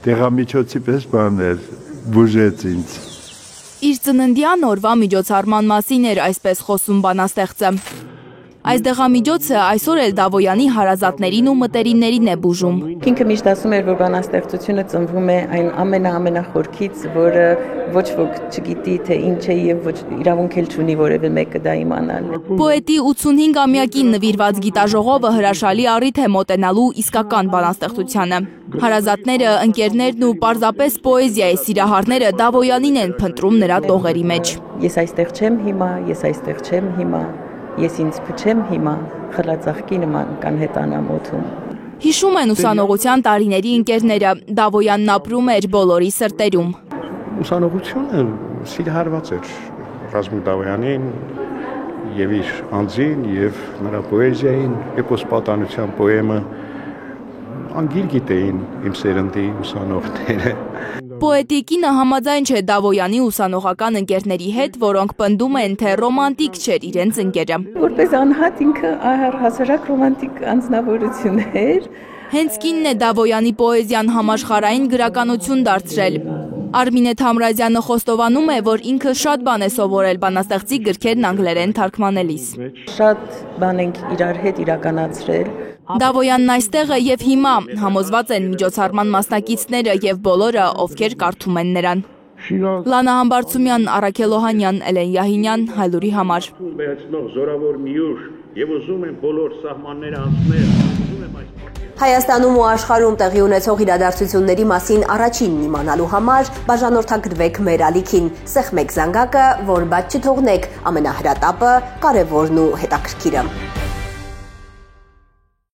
Տեղամիջոցի պես բան էր, բուժեց ինձ։ Իր ծննդյան օրվա միջոցառման մասին էր այսպես խոսում բանաստեղծը։ Այս դեղամիջոցը այսօր էլ Դավոյանի հարազատներին ու մտերիմներին է բուժում։ Ինքը միշտ ասում էր, որ բանաստեղծությունը ծնվում է այն ամենախորքից, որը ոչ ոք չգիտի, թե ինչ է եւ ոչ իրավունք էլ չունի որևէ մեկը դա իմանալ։ Պոետի 85-ամյակին նվիրված գիտաժողովը հրաշալի առիթ է մոտենալու իսկական բանաստեղծությանը։ Հարազատները, ընկերներն ու պարզապես պոեզիայի սիրահարները Դավոյանին են փնտրում նրա տողերի մեջ։ Ես այստեղ չեմ հիմա, ես այստեղ չեմ հիմա, ես ինձ փչեմ հիմա, խլածաղկի նման կանհետանամ օդում։ Հիշում են ուսանողության տարիների ընկերները, Դավոյանն ապրում էր բոլորի սրտերում։ Ուսանողությունը սիրահարված էր Ռազմիկ Դավոյանին եւ իր անձին եւ նրա պոեզիային, էպոսպատանության պոեմը անգիր գիտեին իմ սերնդի ուսանողները։ Պոետի կինը համաձայն չէ Դավոյանի ուսանողական ընկերների հետ, որոնք պնդում են, թե ռոմանտիկ չէր իրենց ընկերը։ Որպես անհատ ինքը հասարակ ռոմանտիկ անձնավորություն էր։ Հենց կինն է Դավոյանի պոեզիան համաշխարհային գրականություն դարձրել։ Արմինե Թամրազյանը խոստովանում է, որ ինքը շատ բան է սովորել բանաստեղծի գրքերն անգլերեն թարգմանելիս։ Շատ բան ենք իրար հետ իրականացրել։ Դավոյանն այստեղ է եւ հիմա, համոզված են միջոցառման մասնակիցները եւ բոլորը, ովքեր կարդում են նրան։ Լանա Համբարձումյան, Առաքել Օհանյան, Էլեն Յահինյան, Հայլուրի համար։ Զորավոր մի ուժ եւ ուզում են բոլոր սահմանները անցնել։ Հայաստանում ու աշխարհում տեղի ունեցող իրադարձությունների մասին առաջինն իմանալու համար բաժանորդագրվեք մեր ալիքին, սեղմեք զանգակը, որ բաց չթողնեք ամենահրատապը, կարևորն ու հետաքրքիրը։